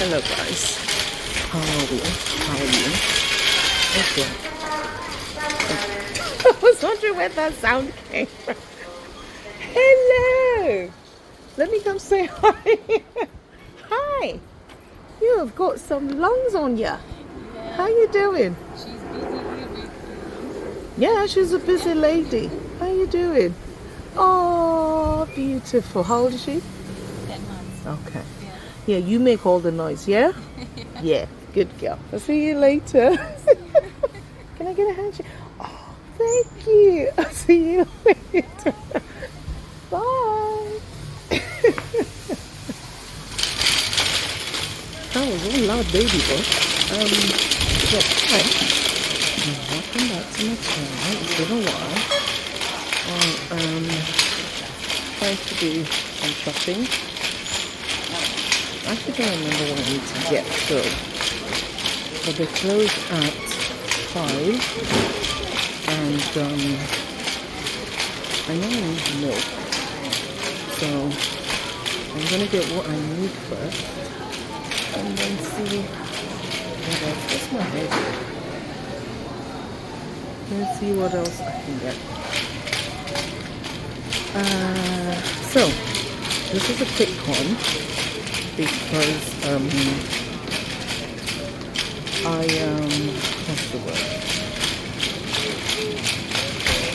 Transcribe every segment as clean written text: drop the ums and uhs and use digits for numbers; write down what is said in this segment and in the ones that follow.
Hello guys. How are we? How are you? Okay. I was wondering where that sound came from. Hello! Let me come say hi. Hi! You have got some lungs on ya. Yeah. How you doing? She's busy. Yeah, she's a busy lady. How you doing? Oh, beautiful. How old is she? 10 months. Okay. Yeah. Yeah, you make all the noise, yeah? Yeah, good girl. I'll see you later. Can I get a handshake? Oh, thank you. I'll see you later. Bye. That was one loud baby boy. Yeah, hi. Welcome back to my channel. It's been a while. Trying to do some shopping. I actually don't remember what I need to get, so but they close at 5, and I know I need milk, so I'm gonna get what I need first, and then see what else. What's my head? Let's see what else I can get. So this is a quick one because what's the word?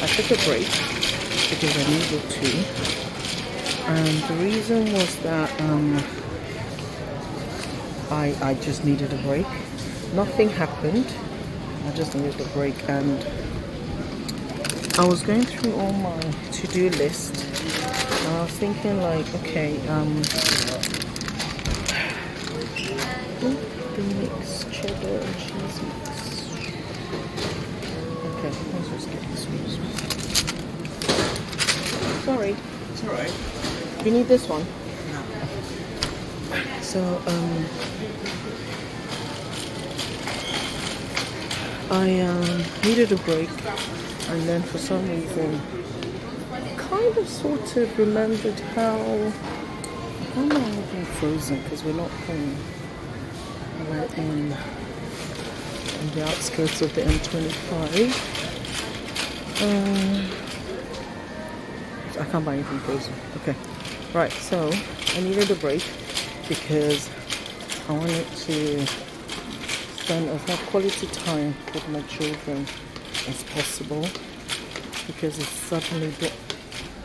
I took a break because I needed to, and the reason was that I just needed a break. Nothing happened. I just needed a break, and I was going through all my to-do list, and I was thinking like, okay, the mix, cheddar and cheese mix. Okay, let's just get this one. Sorry. It's alright. You need this one? No. So, I needed a break, and then for some reason kind of sort of remembered how I don't know everything frozen because we're not home. We're in the outskirts of the M25. I can't buy anything frozen. Okay. Right, so I needed a break because I wanted to spend as much quality time with my children as possible, because it's suddenly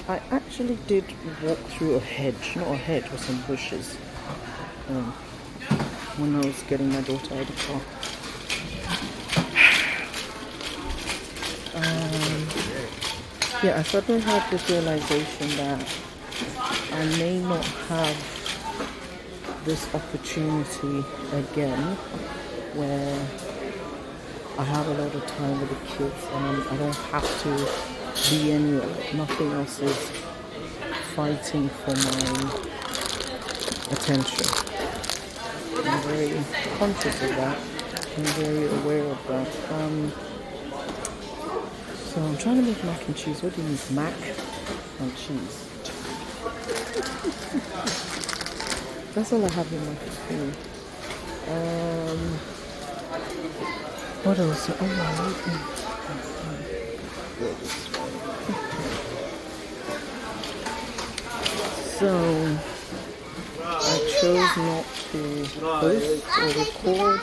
I actually did walk through a hedge, not a hedge, but some bushes, when I was getting my daughter out of the car. Yeah, I suddenly had this realization that I may not have this opportunity again where I have a lot of time with the kids and I don't have to be anywhere. Nothing else is fighting for my attention. I'm very conscious of that. I'm very aware of that. So I'm trying to make mac and cheese. What do you need? Mac and cheese. That's all I have in my food. What else? Oh my So I chose not to post or record,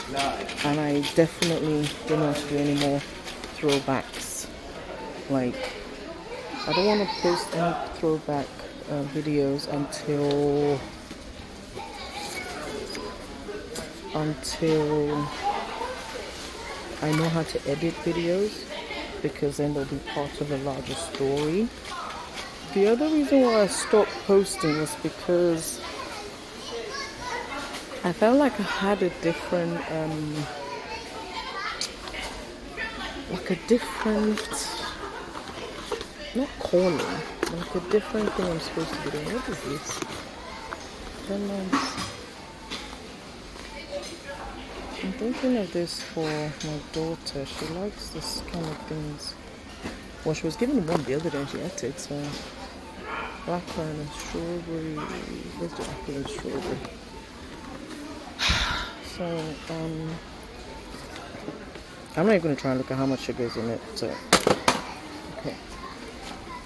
and I definitely don't want to do any more throwbacks. Like, I don't want to post any throwback videos until I know how to edit videos, because then they'll be part of a larger story. The other reason why I stopped posting is because I felt like I had a different not calling, like a different thing I'm supposed to be doing. What is this? 10 months. I'm thinking of this for my daughter. She likes this kind of things. Well, she was given one the other day and she ate it, so blackcurrant and strawberry. Where's the apple and strawberry? So I'm not even going to try and look at how much sugar is in it. So okay.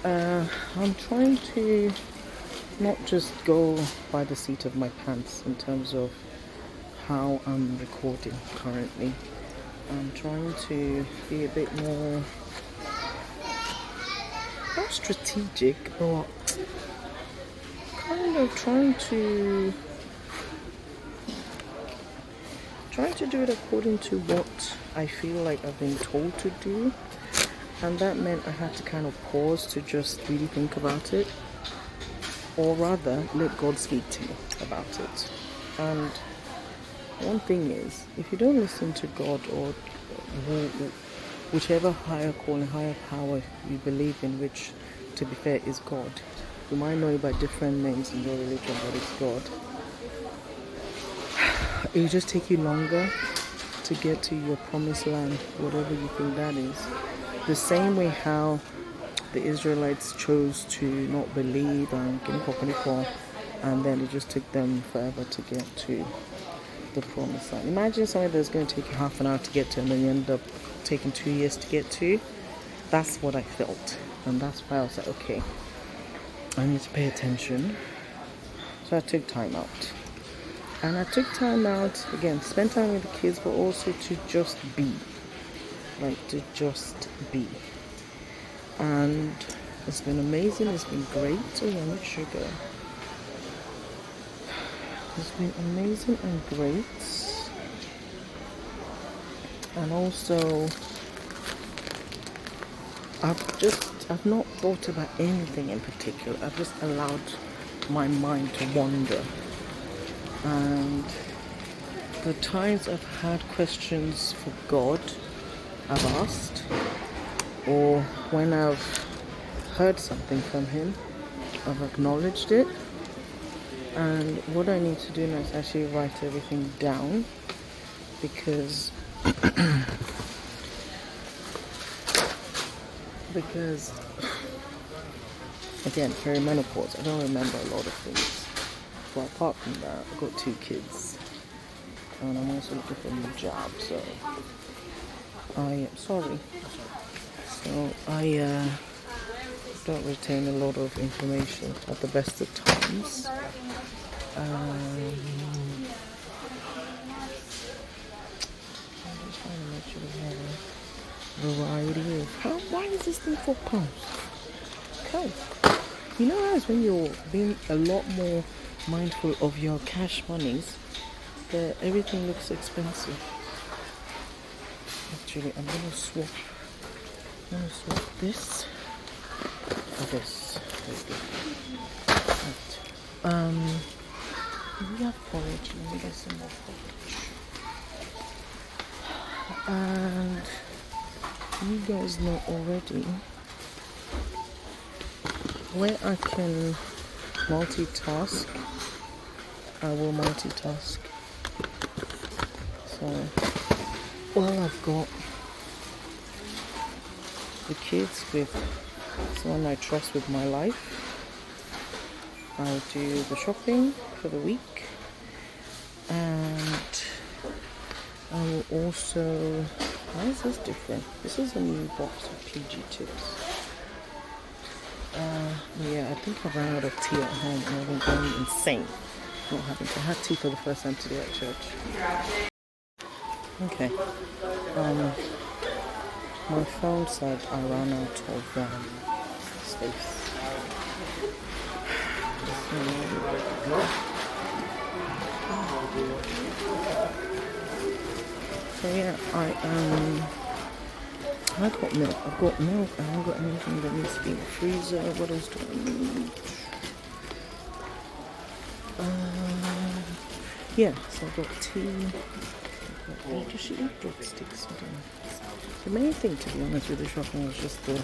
I'm trying to not just go by the seat of my pants in terms of how I'm recording currently. I'm trying to be a bit more, not strategic, but kind of trying to do it according to what I feel like I've been told to do. And that meant I had to kind of pause to just really think about it, or rather let God speak to me about it. And one thing is, if you don't listen to God or whichever higher calling, higher power you believe in, which to be fair is God, you might know it by different names in your religion, but it's God, it will just take you longer to get to your promised land, whatever you think that is. The same way how the Israelites chose to not believe and then it just took them forever to get to the promised land. Imagine something that's going to take you half an hour to get to and then you end up taking 2 years to get to. That's what I felt, and that's why I was like, okay, I need to pay attention. So I took time out, and I took time out again, spend time with the kids, but also to just be, to just be. And it's been amazing, it's been great. Oh yeah, not sugar. It's been amazing and great. And also, I've not thought about anything in particular. I've just allowed my mind to wander. And the times I've had questions for God, I've asked. Or when I've heard something from Him, I've acknowledged it. And what I need to do now is actually write everything down, because again, perimenopause, I don't remember a lot of things. But apart from that, I've got 2 kids, and I'm also looking for a new job. So I am sorry. So I don't retain a lot of information at the best of times. I'm just trying to make sure we have a variety of... why is this thing £4? Okay. You know, as when you're being a lot more mindful of your cash monies, that everything looks expensive. Actually, I'm going to swap this for this. Right. We have porridge. Let me get some more porridge. And you guys know already where I can multitask, I will multitask. So while I've got the kids with someone I trust with my life, I'll do the shopping for the week, and I will also... why is this different? This is a new box of PG chips. Yeah, I think I ran out of tea at home and I've been going insane not having to have tea for the first time today at church. Okay. My phone said I ran out of space. So yeah, I got milk. I've got milk. I haven't got anything that needs to be in the freezer. What else do I need? Yeah, so I've got tea. Does she eat breadsticks? I don't know. The main thing, to be honest, with the shopping was just the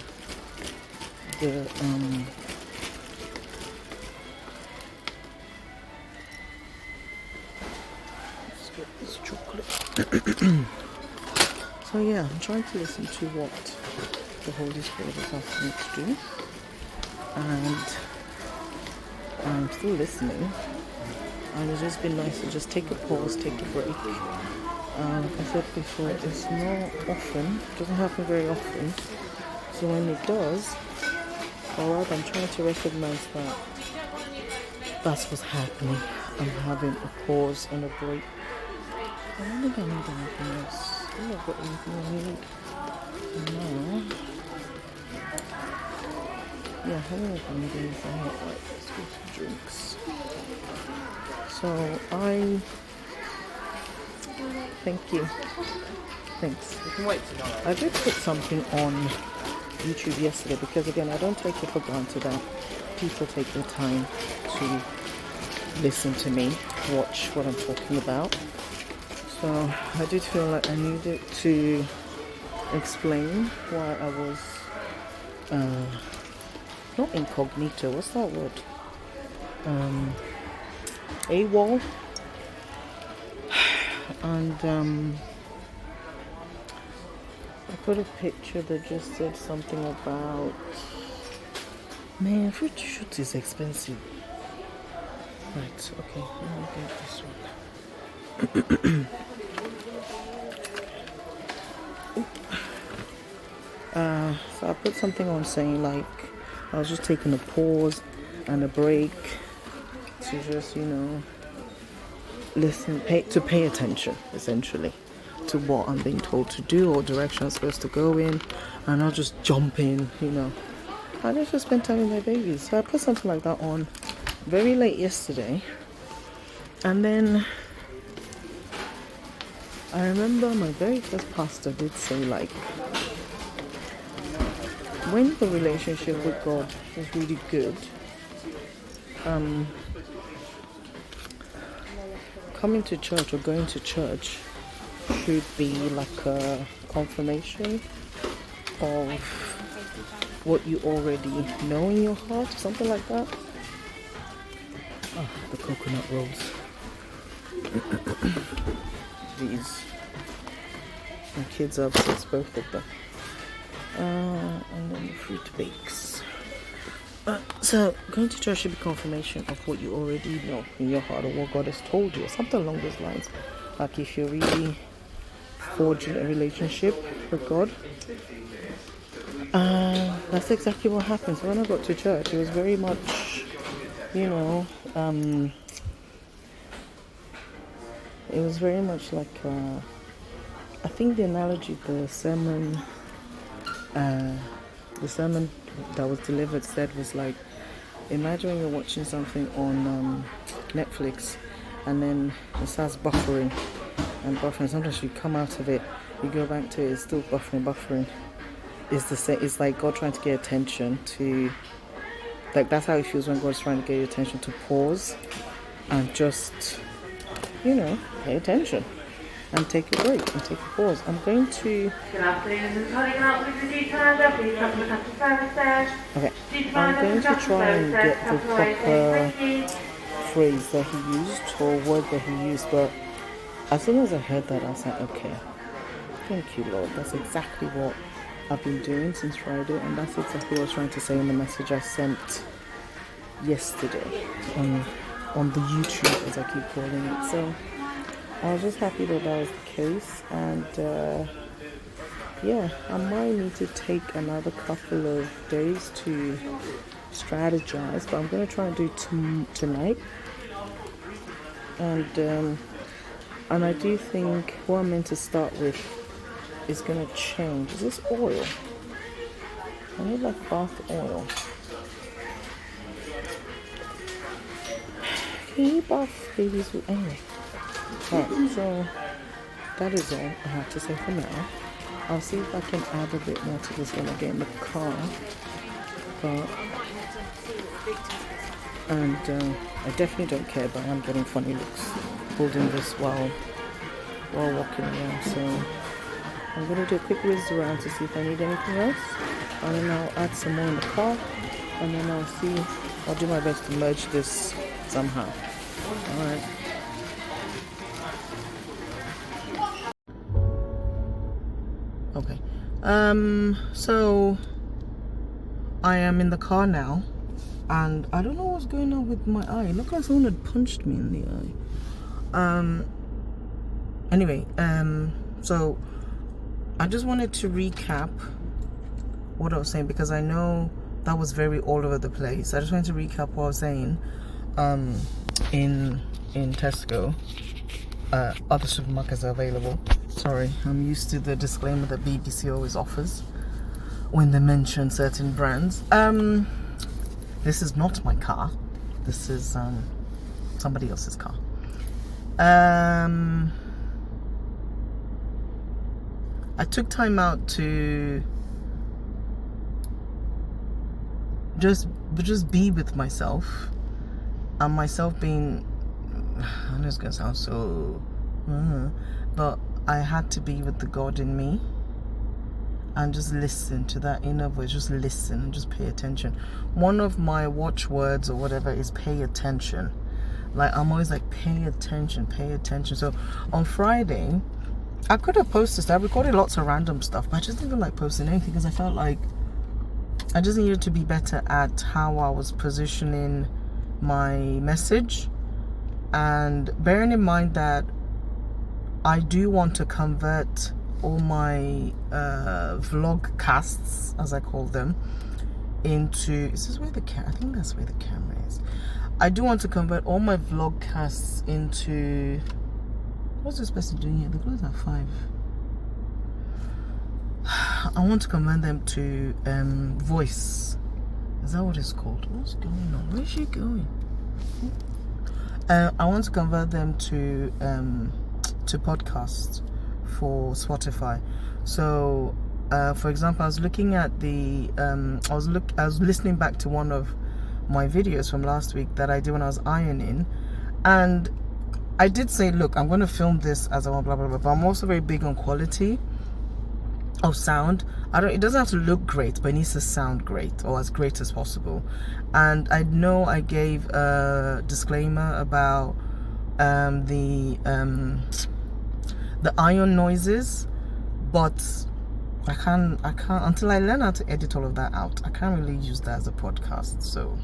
let's get this chocolate. So yeah, I'm trying to listen to what the Holy Spirit is asking me to do, and I'm still listening. and it's just been nice to just take a pause, take a break. Like I said before, it's not often, it doesn't happen very often. So when it does, alright, I'm trying to recognize that that's what's happening. I'm having a pause and a break. I don't think I need anything else. I don't know what anything I need. No. Yeah, I don't know if I need anything. Right, let's go to drinks. So thank you. Thanks. You can wait till I did put something on YouTube yesterday because again, I don't take it for granted that people take their time to listen to me, watch what I'm talking about. So I did feel like I needed to explain why I was not incognito, what's that word? AWOL. And I put a picture that just said something about, man, fruit shoot is expensive. Right, okay, let me get this one. So I put something on saying like I was just taking a pause and a break to just, you know, listen, pay attention essentially to what I'm being told to do or direction I'm supposed to go in, and not just jump in, you know. I just spend time with my babies. So I put something like that on very late yesterday, and then I remember my very first pastor did say like, when the relationship with God is really good, coming to church or going to church should be like a confirmation of what you already know in your heart, something like that. Oh, the coconut rolls. These. My kids are obsessed, both of them. And then the fruit bakes. So going to church should be confirmation of what you already know in your heart or what God has told you, or something along those lines. Like if you're really forging a relationship with God, that's exactly what happens. When I got to church, it was very much, you know, it was very much like I think the analogy, the sermon that was delivered said was like, imagine when you're watching something on Netflix and then it starts buffering and buffering. Sometimes you come out of it, you go back to it, it's still buffering. It's like God trying to get attention to, like that's how it feels when God's trying to get your attention to pause and just, you know, pay attention and take a break and take a pause. I'm going to I'm going to try and get the proper phrase that he used or word that he used, but as soon as I heard that I was like, okay, thank you Lord, that's exactly what I've been doing since Friday, and that's exactly what I was trying to say in the message I sent yesterday on the YouTube, as I keep calling it. So I was just happy that that was the case, and yeah, I might need to take another couple of days to strategize, but I'm going to try and do it tonight. And I do think what I'm meant to start with is going to change. Is this oil? I need like bath oil. Can you bath babies with anyway? Alright, so that is all I have to say for now. I'll see if I can add a bit more to this when I get in the car. But I definitely don't care, but I'm getting funny looks holding this while walking around. So I'm gonna do a quick whiz around to see if I need anything else, and then I'll add some more in the car, and then I'll do my best to merge this somehow. Alright. Okay. So I am in the car now. and I don't know what's going on with my eye. It looked like someone had punched me in the eye. Anyway, so I just wanted to recap what I was saying, because I know that was very all over the place. I just wanted to recap what I was saying. In Tesco, other supermarkets are available. Sorry, I'm used to the disclaimer that BBC always offers when they mention certain brands. This is not my car. This is somebody else's car. I took time out to just be with myself, and myself being, I know it's gonna sound so, but I had to be with the God in me and just listen to that inner voice. Just listen and just pay attention. One of my watchwords or whatever is pay attention. Like, I'm always like, pay attention. So on Friday, I could have posted stuff. I recorded lots of random stuff, but I just didn't like posting anything, because I felt like I just needed to be better at how I was positioning my message. And bearing in mind that I do want to convert all my vlogcasts, as I call them, into, is this where the I think that's where the camera is. I do want to convert all my vlogcasts into, what's this person doing here? The close at 5. I want to convert them to voice. Is that what it's called? What's going on? Where's she going? I want to convert them to podcasts for Spotify. So for example, I was looking at the I was listening back to one of my videos from last week that I did when I was ironing, and I did say, look, I'm going to film this as I want, blah blah blah, but I'm also very big on quality of sound. It doesn't have to look great, but it needs to sound great, or as great as possible. And I know I gave a disclaimer about the iron noises, but I can't until I learn how to edit all of that out. I can't really use that as a podcast, so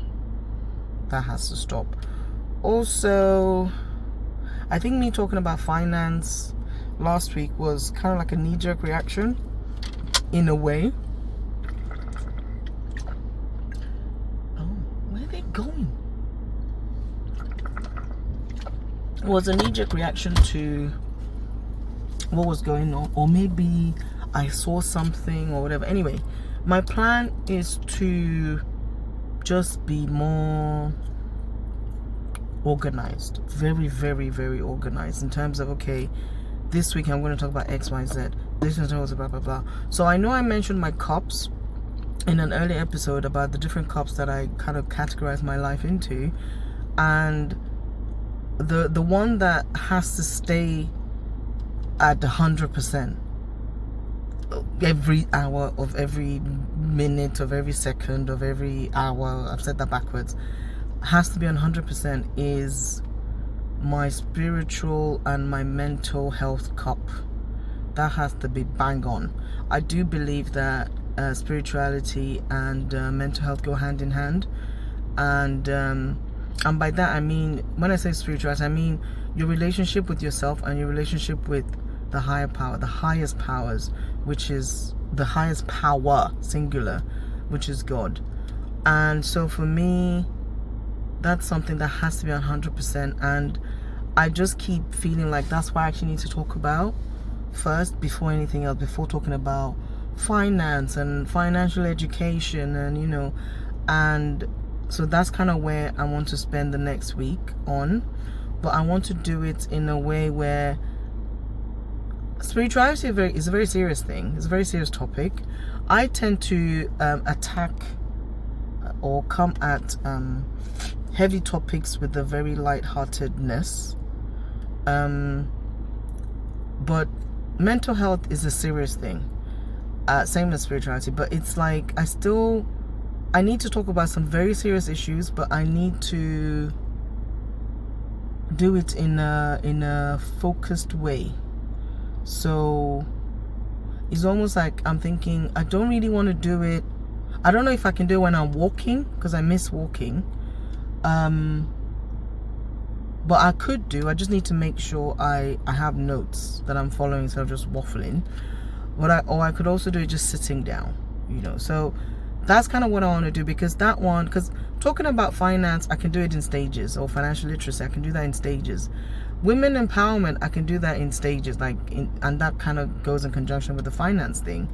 that has to stop. Also, I think me talking about finance last week was kind of like a knee-jerk reaction in a way. Oh, where are they going? It was a knee-jerk reaction to what was going on, or maybe I saw something or whatever. Anyway, my plan is to just be more organized, very very very organized, in terms of, okay, this week I'm going to talk about XYZ, this is blah blah blah. So I know I mentioned my cups in an early episode about the different cups that I kind of categorize my life into, and the one that has to stay at 100% every hour of every minute of every second of every hour, I've said that backwards, has to be 100%, is my spiritual and my mental health cup. That has to be bang on. I do believe that spirituality and mental health go hand in hand, and by that I mean, when I say spirituality, I mean your relationship with yourself and your relationship with the higher power, the highest powers, which is the highest power, singular, which is God. And so for me, that's something that has to be 100%, and I just keep feeling like that's what I actually need to talk about first, before anything else, before talking about finance and financial education, and and so that's kind of where I want to spend the next week on. But I want to do it in a way where spirituality is a very serious thing. It's a very serious topic. I tend to attack or come at heavy topics with a very light-heartedness, but mental health is a serious thing, same as spirituality. But it's like I need to talk about some very serious issues, but I need to do it in a focused way. So it's almost like I'm thinking, I don't really want to do it. I don't know if I can do it when I'm walking, because I miss walking. But I could do, I just need to make sure I have notes that I'm following instead of just waffling. Or I could also do it just sitting down, you know. So that's kind of what I want to do, because that one, because talking about finance, I can do it in stages, or financial literacy, I can do that in stages. Women empowerment, I can do that in stages, and that kind of goes in conjunction with the finance thing.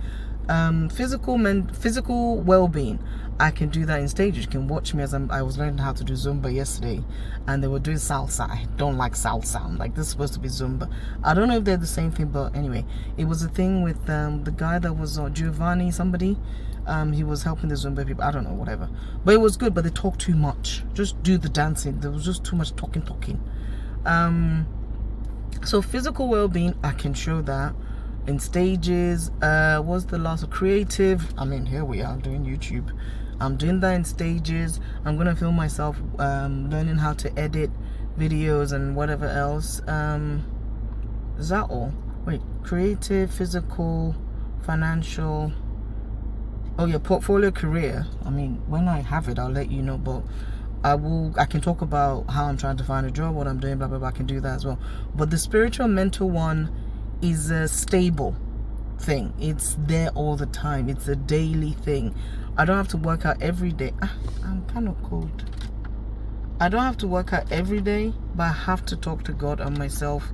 Physical well-being, I can do that in stages. You can watch me as I was learning how to do Zumba yesterday, and they were doing salsa. I don't like salsa. I'm like, this is supposed to be Zumba. I don't know if they're the same thing, but anyway, it was a thing with the guy that was Giovanni somebody. He was helping the Zumba people. I don't know, whatever. But it was good, but they talked too much. Just do the dancing. There was just too much talking. So physical well-being, I can show that in stages. What's the last? Creative, I mean, here we are doing YouTube. I'm doing that in stages. I'm gonna film myself learning how to edit videos and whatever else. Is that all? Wait, creative, physical, financial. Oh yeah, portfolio, career. I mean, when I have it, I'll let you know, but I can talk about how I'm trying to find a job, what I'm doing, blah blah blah. I can do that as well. But the spiritual mental one is a stable thing. It's there all the time. It's a daily thing. I don't have to work out every day. I'm kind of cold. I don't have to work out every day, but I have to talk to God and myself,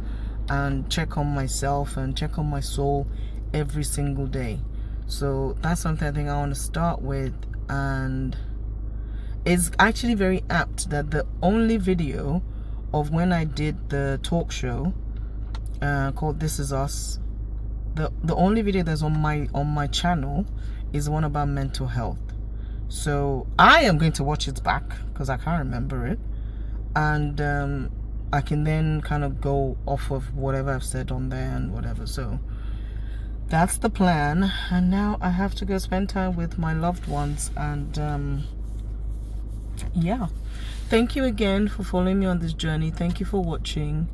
and check on myself and check on my soul every single day. So that's something I think I want to start with. And it's actually very apt that the only video of when I did the talk show called This Is Us, the only video that's on my channel is the one about mental health. So I am going to watch it back because I can't remember it, and I can then kind of go off of whatever I've said on there and whatever. So that's the plan. And now I have to go spend time with my loved ones. And yeah, thank you again for following me on this journey. Thank you for watching.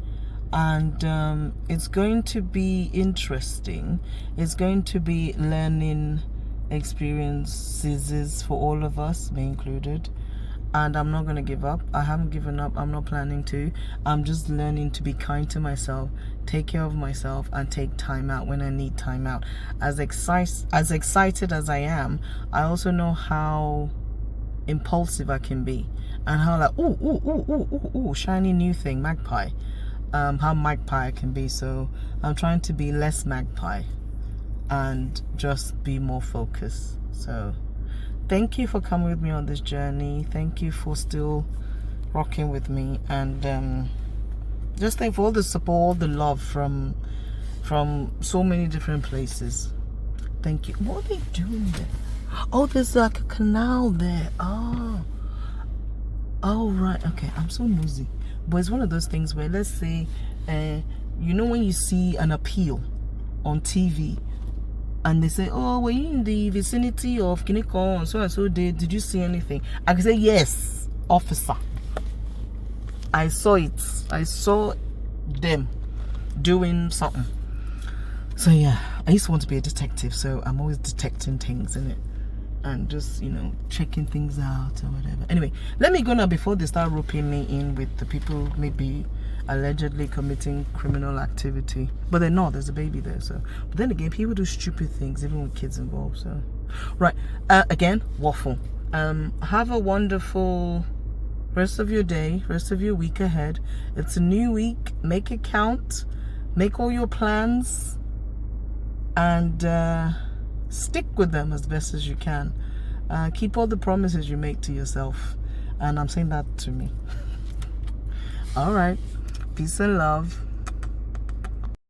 And it's going to be interesting. It's going to be learning experiences for all of us, me included. And I'm not going to give up. I haven't given up. I'm not planning to. I'm just learning to be kind to myself, take care of myself, and take time out when I need time out. As excited as I am, I also know how impulsive I can be, and how like ooh, shiny new thing, magpie. How magpie I can be. So I'm trying to be less magpie and just be more focused. So thank you for coming with me on this journey. Thank you for still rocking with me, and just thank for all the support, all the love from so many different places. Thank you. What are they doing there? Oh, there's like a canal there. Oh right, okay. I'm so nosy. But it's one of those things where, let's say, you know, when you see an appeal on TV and they say, oh, were you in the vicinity of Kiniko and so and so day? Did you see anything? I can say, yes, officer. I saw it. I saw them doing something. So yeah, I used to want to be a detective, so I'm always detecting things in it. And just, you know, checking things out or whatever. Anyway, let me go now before they start roping me in with the people maybe allegedly committing criminal activity. But they're not. There's a baby there. So, but then again, people do stupid things even with kids involved. So, right. Again, waffle. Have a wonderful rest of your day, rest of your week ahead. It's a new week. Make it count. Make all your plans. And stick with them as best as you can. Keep all the promises you make to yourself. And I'm saying that to me. All right. Peace and love.